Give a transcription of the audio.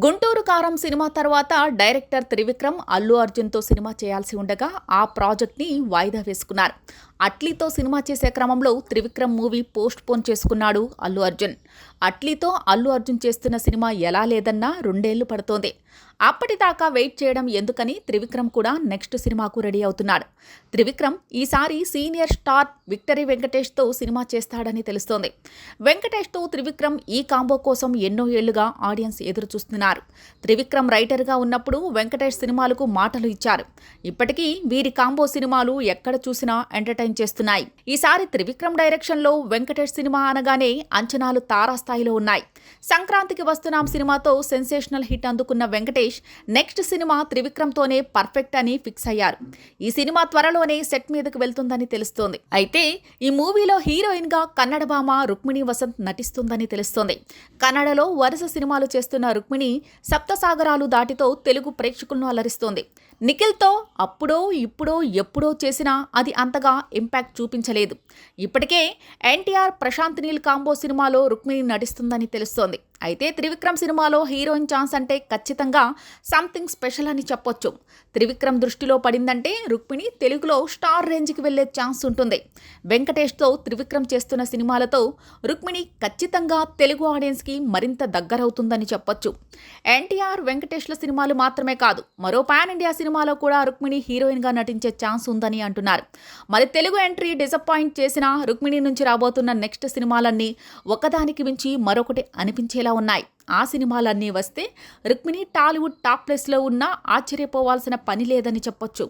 గుంటూరు కారం సినిమా తర్వాత director Trivikram Allu అర్జున్తో cinema చేయాల్సి ఉండగా ఆ ప్రాజెక్ట్ని వాయిదా వేసుకున్నారు. అట్లీతో సినిమా చేసే క్రమంలో త్రివిక్రమ్ మూవీ పోస్ట్ పోన్ చేసుకున్నాడు అల్లు అర్జున్. అట్లీతో అల్లు అర్జున్ చేస్తున్న సినిమా ఎలా లేదన్నా 2 ఏళ్లు పడుతోంది. అప్పటిదాకా వెయిట్ చేయడం ఎందుకని త్రివిక్రమ్ కూడా నెక్స్ట్ సినిమాకు రెడీ అవుతున్నాడు. త్రివిక్రమ్ ఈసారి సీనియర్ స్టార్ విక్టరీ వెంకటేష్తో సినిమా చేస్తాడని తెలుస్తోంది. వెంకటేష్తో త్రివిక్రమ్ ఈ కాంబో కోసం ఎన్నో ఏళ్లుగా ఆడియన్స్ ఎదురు చూస్తున్నారు. త్రివిక్రమ్ రైటర్గా ఉన్నప్పుడు వెంకటేష్ సినిమాలకు మాటలు ఇచ్చారు. ఇప్పటికీ వీరి కాంబో సినిమాలు ఎక్కడ చూసినా ఎంటర్టైన్ చేస్తున్నాయి. ఈసారి త్రివిక్రమ్ డైరెక్షన్లో వెంకటేష్ సినిమా అనగానే అంచనాలు తారాస్థాయిలో ఉన్నాయి. సంక్రాంతికి వస్తున్నాం సినిమాతో సెన్సేషనల్ హిట్ అందుకున్న వెంకటేష్ నెక్స్ట్ సినిమా త్రివిక్రమ్తోనే పర్ఫెక్ట్ అని ఫిక్స్ అయ్యారు. ఈ సినిమా త్వరలోనే సెట్ మీదకు వెళ్తుందని తెలుస్తోంది. అయితే ఈ మూవీలో హీరోయిన్ గా కన్నడ భామ రుక్మిణి వసంత్ నటిస్తుందని తెలుస్తోంది. కన్నడలో వరుస సినిమాలు చేస్తున్న రుక్మిణి సప్తసాగరాలు దాటితో తెలుగు ప్రేక్షకులను అలరిస్తోంది. నిఖిల్తో అప్పుడో ఇప్పుడో ఎప్పుడో చేసినా అది అంతగా ఇంపాక్ట్ చూపించలేదు. ఇప్పటికే ఎన్టీఆర్ ప్రశాంత్ నీల్ కాంబో సినిమాలో రుక్మిణి నటిస్తుందని తెలుస్తోంది. అయితే త్రివిక్రమ్ సినిమాలో హీరోయిన్ ఛాన్స్ అంటే ఖచ్చితంగా సంథింగ్ స్పెషల్ అని చెప్పొచ్చు. త్రివిక్రమ్ దృష్టిలో పడిందంటే రుక్మిణి తెలుగులో స్టార్ రేంజ్కి వెళ్లే ఛాన్స్ ఉంటుంది. వెంకటేష్తో త్రివిక్రమ్ చేస్తున్న సినిమాలతో రుక్మిణి ఖచ్చితంగా తెలుగు ఆడియన్స్కి మరింత దగ్గరవుతుందని చెప్పొచ్చు. ఎన్టీఆర్ వెంకటేష్ల సినిమాలు మాత్రమే కాదు, మరో పాన్ ఇండియా సినిమాలో కూడా రుక్మిణి హీరోయిన్గా నటించే ఛాన్స్ ఉందని అంటున్నారు. మరి తెలుగు ఎంట్రీ డిసప్పాయింట్ చేసిన రుక్మిణి నుంచి రాబోతున్న నెక్స్ట్ సినిమాలన్నీ ఒకదానికి మించి మరొకటి అనిపించేలా ఉన్నాయి. ఆ సినిమాలన్నీ వస్తే రుక్మిణి టాలీవుడ్ టాప్ ప్లేస్లో ఉన్నా ఆశ్చర్యపోవాల్సిన పని లేదని చెప్పొచ్చు.